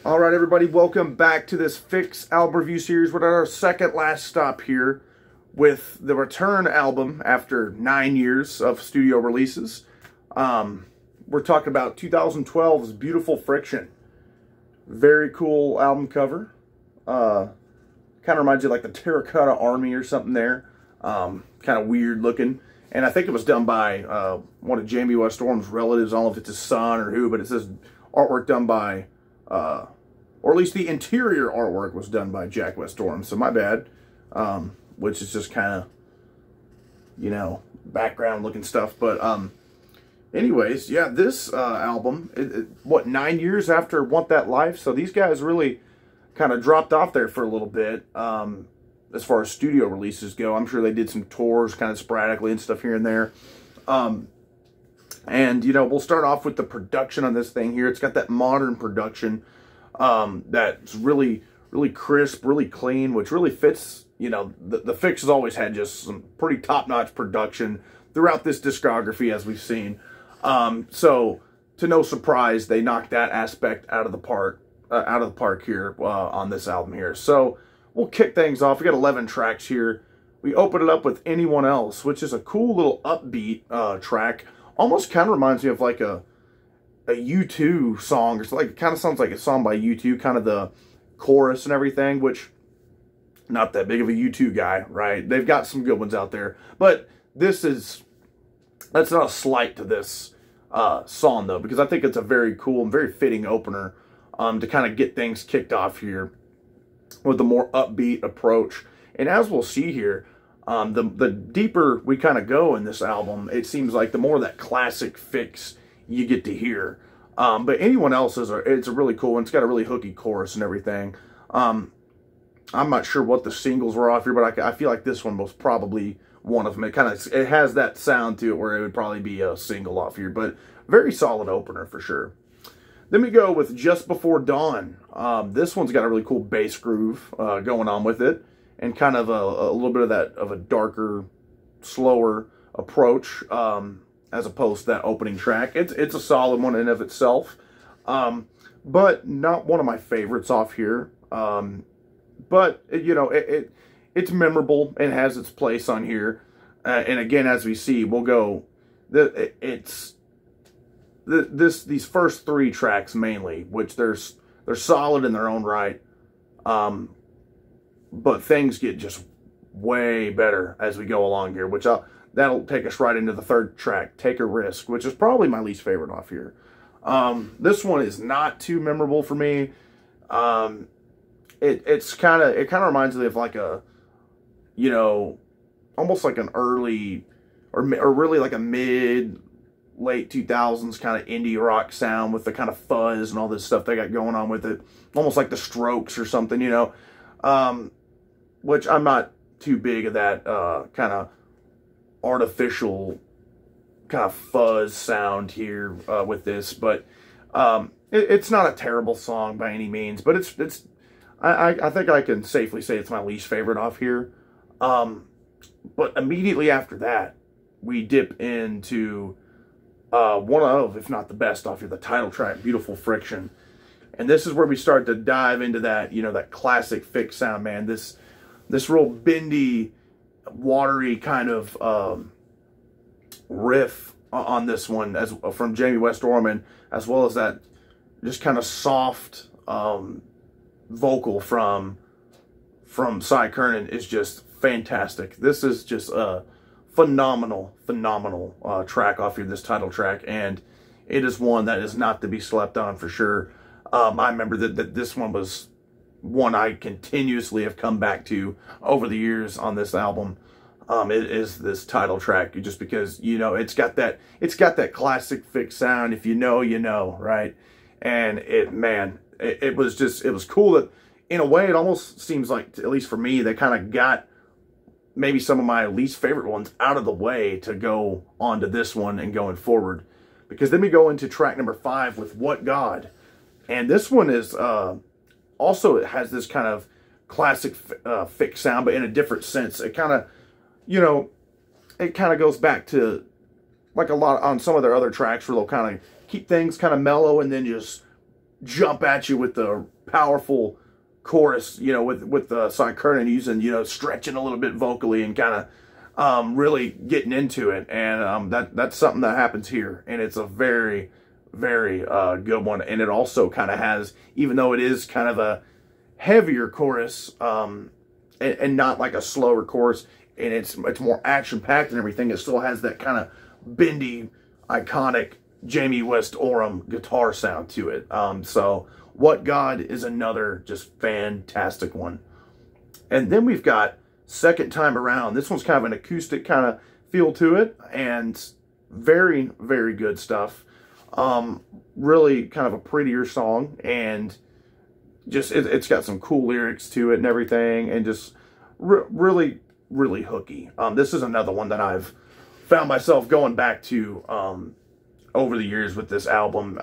All right, everybody, welcome back to this Fixx album review series. We're at our second last stop here with the return album after 9 years of studio releases. We're talking about 2012's Beautiful Friction. Very cool album cover. Kind of reminds you of like the Terracotta Army or something there. Kind of weird looking. And I think it was done by one of Jamie West Storm's relatives. I don't know if it's his son or who, but it says artwork done by... or at least the interior artwork was done by Jack West Storm, so my bad. Which is just kind of, you know, background looking stuff. But anyways, yeah, this album, what, 9 years after Want That Life? So these guys really kind of dropped off there for a little bit as far as studio releases go. I'm sure they did some tours kind of sporadically and stuff here and there. And, you know, we'll start off with the production on this thing here. It's got that modern production that's really, really crisp, really clean, which really fits, you know, the Fixx has always had just some pretty top-notch production throughout this discography, as we've seen. So, to no surprise, they knocked that aspect out of the park here on this album here. So, we'll kick things off. We got 11 tracks here. We open it up with Anyone Else, which is a cool little upbeat track. Almost kind of reminds me of like a U2 song, or like, it kind of sounds like a song by U2, kind of the chorus and everything, which, not that big of a U2 guy, right? They've got some good ones out there, but that's not a slight to this song though, because I think it's a very cool and very fitting opener to kind of get things kicked off here with a more upbeat approach. And as we'll see here, the deeper we kind of go in this album, it seems like the more of that classic Fixx you get to hear. But Anyone Else it's a really cool one. It's got a really hooky chorus and everything. I'm not sure what the singles were off here, but I feel like this one was probably one of them. It has that sound to it where it would probably be a single off here, but very solid opener for sure. Then we go with Just Before Dawn. This one's got a really cool bass groove going on with it, and kind of a little bit of a darker, slower approach as opposed to that opening track. It's a solid one in and of itself, but not one of my favorites off here. But you know, it's memorable and has its place on here. And again, as we see, we'll go. These first three tracks mainly, which they're solid in their own right. But things get just way better as we go along here, which that'll take us right into the third track, Take a Risk, which is probably my least favorite off here. This one is not too memorable for me. It kind of reminds me of like a, you know, almost like an early or really like a late 2000s kind of indie rock sound with the kind of fuzz and all this stuff they got going on with it, almost like the Strokes or something, you know. Which I'm not too big of that kind of artificial kind of fuzz sound here with this, but it's not a terrible song by any means, but I think I can safely say it's my least favorite off here. But immediately after that, we dip into one of, if not the best off here, the title track, Beautiful Friction. And this is where we start to dive into that, you know, that classic Fixx sound, man. This real bendy, watery kind of riff on this one, from Jamie West Storm, as well as that just kind of soft vocal from Cy Curnin is just fantastic. This is just a phenomenal track off here, this title track, and it is one that is not to be slept on for sure. I remember that this one was one I continuously have come back to over the years on this album. It is this title track, just because, you know, it's got that classic Fixx sound. If you know, you know, right? And it was cool that, in a way, it almost seems like, at least for me, they kind of got maybe some of my least favorite ones out of the way to go on to this one and going forward. Because then we go into track number 5 with What God. And this one is also, it has this kind of classic Fixx sound, but in a different sense. It kind of, you know, it kind of goes back to like a lot on some of their other tracks where they'll kind of keep things kind of mellow and then just jump at you with the powerful chorus, you know, with the Cy Curran using, you know, stretching a little bit vocally and kind of really getting into it. And that's something that happens here, and it's a very, very good one. And it also kind of has, even though it is kind of a heavier chorus, and not like a slower chorus, and it's more action-packed and everything, it still has that kind of bendy, iconic Jamie West Oram guitar sound to it. So What God is another just fantastic one. And then we've got Second Time Around. This one's kind of an acoustic kind of feel to it, and very, very good stuff. Really kind of a prettier song, and just it's got some cool lyrics to it and everything, and just really, really hooky. This is another one that I've found myself going back to over the years with this album,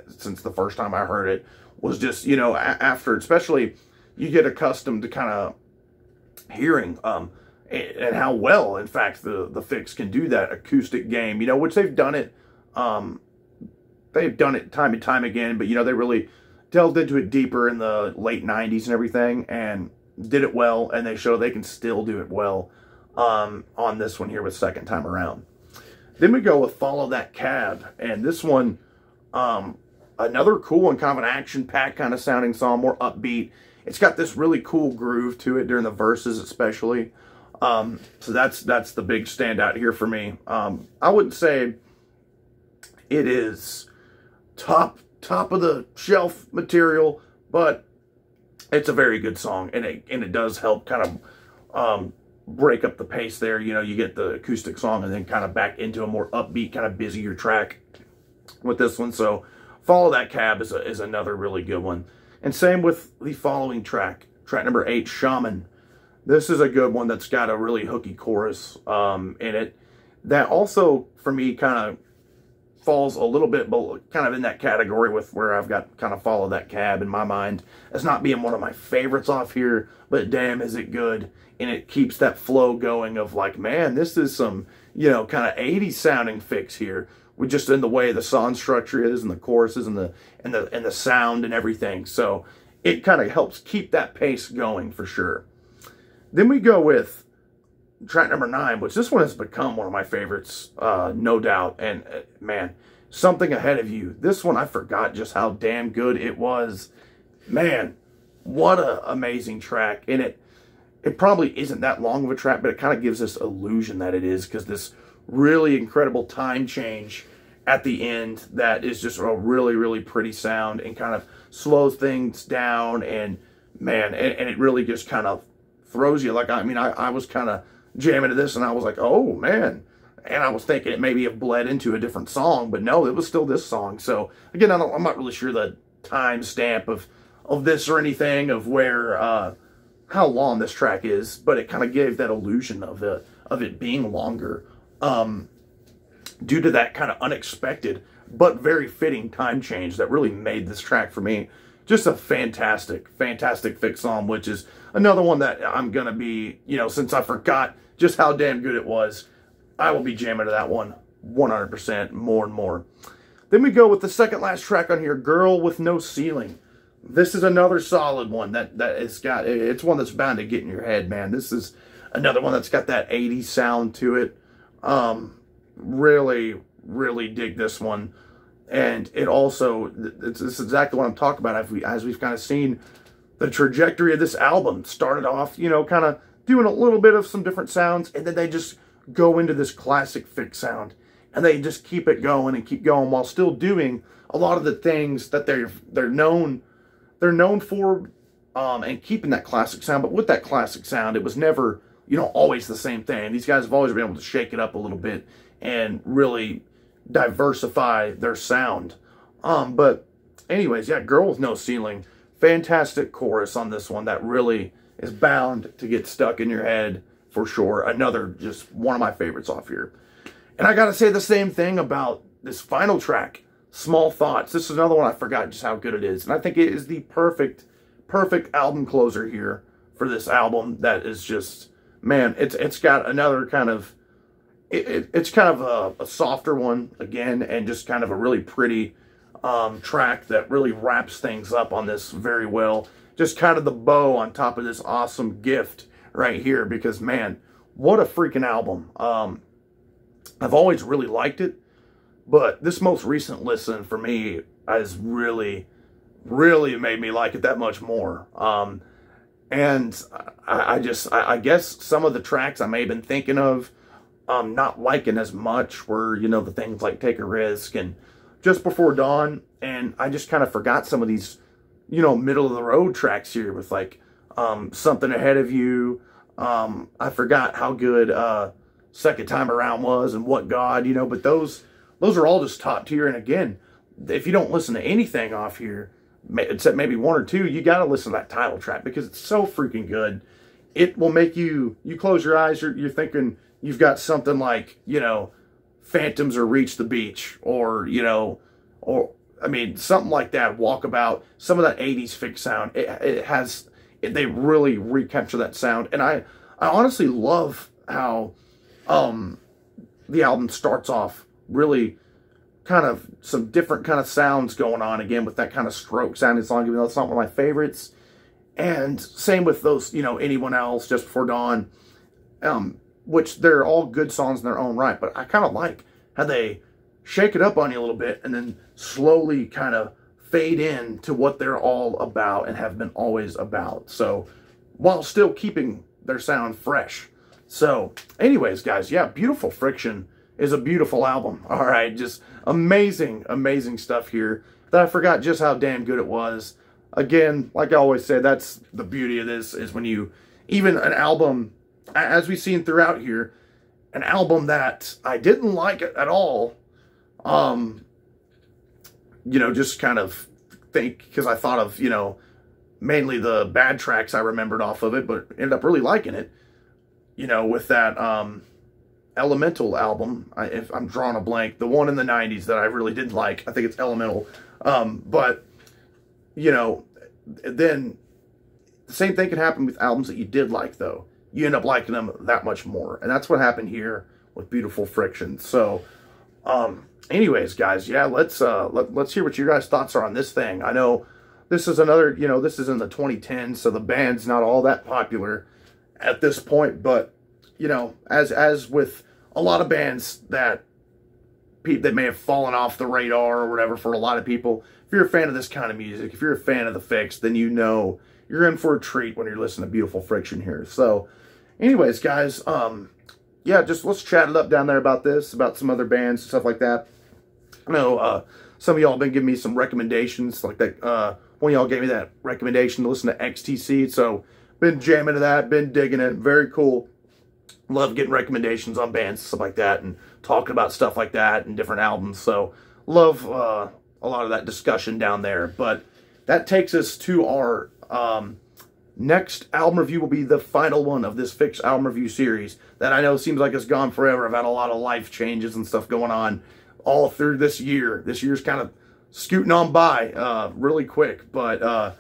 since the first time I heard it. Was just, you know, after, especially, you get accustomed to kind of hearing and how well, in fact, the Fixx can do that acoustic game, you know, which they've done it time and time again, but, you know, they really delved into it deeper in the late 90s and everything, and did it well, and they show they can still do it well on this one here with Second Time Around. Then we go with Follow That Cab, and this one, another cool and kind of an action-packed kind of sounding song, more upbeat. It's got this really cool groove to it during the verses especially. So that's the big standout here for me. I wouldn't say it is top of the shelf material, but it's a very good song, and it does help kind of break up the pace there. You know, you get the acoustic song and then kind of back into a more upbeat, kind of busier track with this one. So Follow That Cab is another really good one. And same with the following track number 8, Shaman. This is a good one that's got a really hooky chorus in it. That also, for me, kind of falls a little bit kind of in that category with where I've got kind of Follow That Cab in my mind as not being one of my favorites off here, but damn is it good. And it keeps that flow going of like, man, this is some, you know, kind of 80s sounding Fixx here. With just in the way the song structure is, and the choruses, and the sound and everything. So it kind of helps keep that pace going for sure. Then we go with track number 9, which this one has become one of my favorites, no doubt. And man, Something Ahead of You. This one, I forgot just how damn good it was. Man, what an amazing track. And it probably isn't that long of a track, but it kind of gives this illusion that it is, because this really incredible time change at the end that is just a really, really pretty sound, and kind of slows things down, and man, and it really just kind of throws you. Like, I mean, I was kind of jamming to this, and I was like, oh man, and I was thinking it maybe have bled into a different song, but no, it was still this song. So again, I'm not really sure the time stamp of this or anything of where how long this track is, but it kind of gave that illusion of it being longer. Due to that kind of unexpected but very fitting time change that really made this track for me just a fantastic, fantastic Fixx song, which is another one that I'm going to be, you know, since I forgot just how damn good it was, I will be jamming to that one 100% more and more. Then we go with the second last track on here, Girl with No Ceiling. This is another solid one it's one that's bound to get in your head, man. This is another one that's got that 80s sound to it. Really, really dig this one. And it also, this is exactly what I'm talking about, as we've kind of seen the trajectory of this album. Started off, you know, kind of doing a little bit of some different sounds, and then they just go into this classic Fixx sound, and they just keep it going and keep going while still doing a lot of the things that they're known for, and keeping that classic sound. But with that classic sound, it was never, you know, always the same thing. These guys have always been able to shake it up a little bit and really diversify their sound. But anyways, yeah, Girl with No Ceiling. Fantastic chorus on this one that really is bound to get stuck in your head for sure. Another just one of my favorites off here. And I gotta say the same thing about this final track, Small Thoughts. This is another one I forgot just how good it is. And I think it is the perfect album closer here for this album. That is just, man, it's got another kind of, it's kind of a softer one again, and just kind of a really pretty track that really wraps things up on this very well. Just kind of the bow on top of this awesome gift right here, because man, what a freaking album. I've always really liked it, but this most recent listen for me has really made me like it that much more. And I guess some of the tracks I may have been thinking of not liking as much were, you know, the things like Take a Risk and Just Before Dawn, and I just kind of forgot some of these, you know, middle of the road tracks here with like Something Ahead of You. I forgot how good Second Time Around was, and What God, you know, but those are all just top tier. And again, if you don't listen to anything off here, except maybe one or two, you got to listen to that title track because it's so freaking good. It will make you close your eyes, you're thinking you've got something like, you know, Phantoms or Reach the Beach, or, you know, or, I mean, something like that, Walkabout, some of that 80s Fixx sound. They really recapture that sound. And I honestly love how the album starts off really kind of some different kind of sounds going on again with that kind of stroke sounding song, even though it's not one of my favorites. And same with those, you know, Anyone Else, Just Before Dawn, which they're all good songs in their own right. But I kind of like how they shake it up on you a little bit and then slowly kind of fade in to what they're all about and have been always about. So while still keeping their sound fresh. So anyways, guys, yeah, Beautiful Friction is a beautiful album. All right, just amazing, amazing stuff here that I forgot just how damn good it was. Again, like I always say, that's the beauty of this, is when you, even an album, as we've seen throughout here, an album that I didn't like at all, you know, just kind of think, because I thought of, you know, mainly the bad tracks I remembered off of it, but ended up really liking it, you know, with that Elemental album. If I'm drawing a blank, the one in the 90s that I really didn't like, I think it's Elemental. But, you know, then the same thing can happen with albums that you did like, though. You end up liking them that much more. And that's what happened here with Beautiful Friction. So, anyways, guys, yeah, let's hear what your guys' thoughts are on this thing. I know this is another, you know, this is in the 2010s, so the band's not all that popular at this point, but, you know, as with a lot of bands that may have fallen off the radar or whatever for a lot of people, if you're a fan of this kind of music, if you're a fan of the Fixx, then you know you're in for a treat when you're listening to Beautiful Friction here. So, anyways, guys, yeah, just let's chat it up down there about this, about some other bands, stuff like that. I know some of y'all have been giving me some recommendations, like that. One of y'all gave me that recommendation to listen to XTC, so been jamming to that, been digging it, very cool. Love getting recommendations on bands, stuff like that, and talking about stuff like that and different albums. So love a lot of that discussion down there. But that takes us to our next album review. Will be the final one of this Fixx album review series that I know seems like it's gone forever. I've had a lot of life changes and stuff going on all through this year. This year's kind of scooting on by really quick, but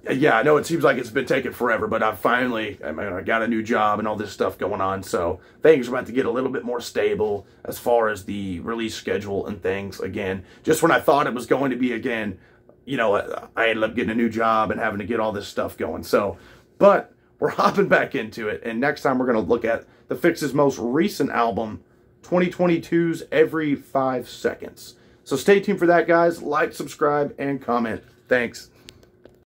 yeah, I know it seems like it's been taking forever, but I got a new job and all this stuff going on, so things are about to get a little bit more stable as far as the release schedule and things again. Just when I thought it was going to be again, you know, I ended up getting a new job and having to get all this stuff going. So, but we're hopping back into it, and next time we're going to look at the Fixx's most recent album, 2022's Every 5 Seconds. So stay tuned for that, guys. Like, subscribe, and comment. Thanks.